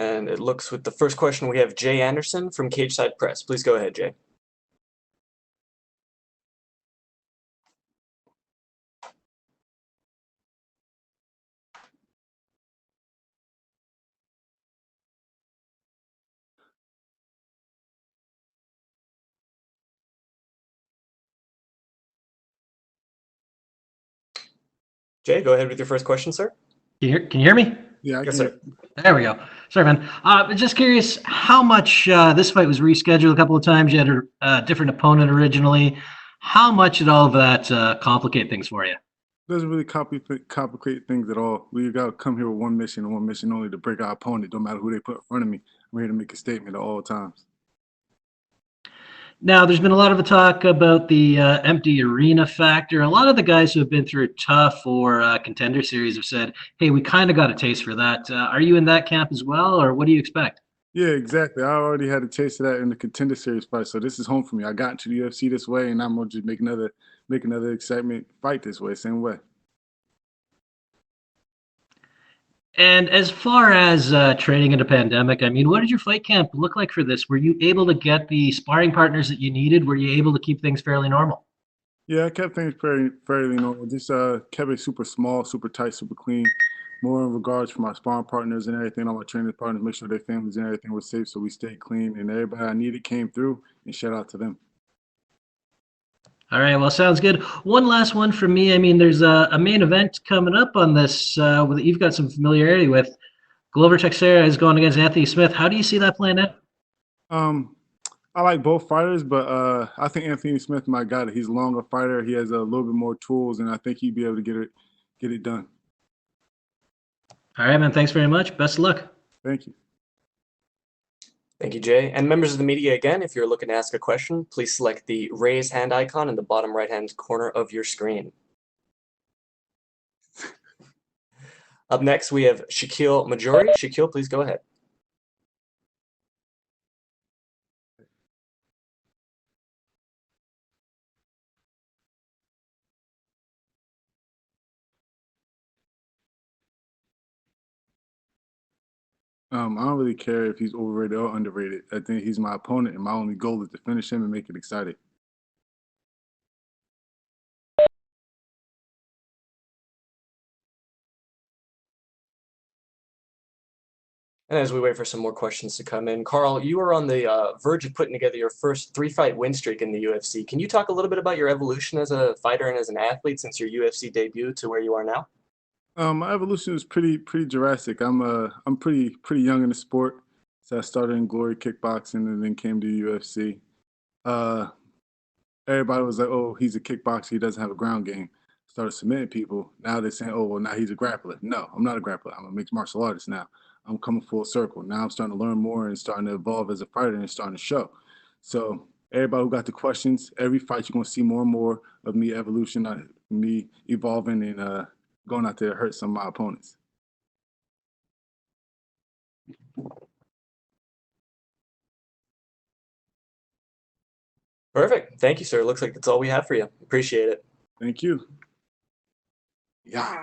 And it looks with the first question we have Jay Anderson from Cageside Press. Please go ahead, Jay. Jay, go ahead with your first question, sir. Can you hear me? Yeah, I Yes, can. sir. There we go. Sorry, man. Just curious how much this fight was rescheduled a couple of times. You had a different opponent originally. How much did all of that complicate things for you? Doesn't really complicate things at all. We got to come here with one mission and one mission only, to break our opponent. Don't matter who they put in front of me. I'm here to make a statement at all times. Now, there's been a lot of talk about the empty arena factor. A lot of the guys who have been through tough or contender series have said, hey, we kind of got a taste for that. Are you in that camp as well, or what do you expect? Yeah, exactly. I already had a taste of that in the contender series fight, so this is home for me. I got into the UFC this way, and I'm gonna just make another excitement fight this way, same way. And as far as training in a pandemic, I mean, what did your fight camp look like for this? Were you able to get the sparring partners that you needed? Were you able to keep things fairly normal? Yeah, I kept things fairly normal. Just kept it super small, super tight, super clean. More in regards for my sparring partners and everything, all my training partners, make sure their families and everything was safe, so we stayed clean. And everybody I needed came through, and shout out to them. All right, well, sounds good. One last one for me. I mean, there's a main event coming up on this that you've got some familiarity with. Glover Teixeira is going against Anthony Smith. How do you see that playing out? Um, I like both fighters, but I think Anthony Smith might got it. He's a longer fighter. He has a little bit more tools, and I think he'd be able to get it done. All right, man. Thanks very much. Best of luck. Thank you. Thank you, Jay. And members of the media, again, if you're looking to ask a question, please select the raise hand icon in the bottom right-hand corner of your screen. Up next, we have Shaquille Majori. Shaquille, please go ahead. I don't really care if he's overrated or underrated. I think he's my opponent, and my only goal is to finish him and make it exciting. And as we wait for some more questions to come in, Karl, you are on the verge of putting together your first 3-fight win streak in the UFC. Can you talk a little bit about your evolution as a fighter and as an athlete since your UFC debut to where you are now? My evolution is pretty Jurassic. I'm pretty young in the sport. So I started in Glory Kickboxing and then came to UFC. Uh, Everybody was like, "Oh, he's a kickboxer. He doesn't have a ground game." Started submitting people. Now they're saying, "Oh, well, now he's a grappler." No, I'm not a grappler. I'm a mixed martial artist now. I'm coming full circle. Now I'm starting to learn more and starting to evolve as a fighter and starting to show. So everybody who got the questions, every fight you're gonna see more and more of me evolution, me evolving and going out there to hurt some of my opponents. Perfect. Thank you, sir. Looks like that's all we have for you. Appreciate it. Thank you. Yeah.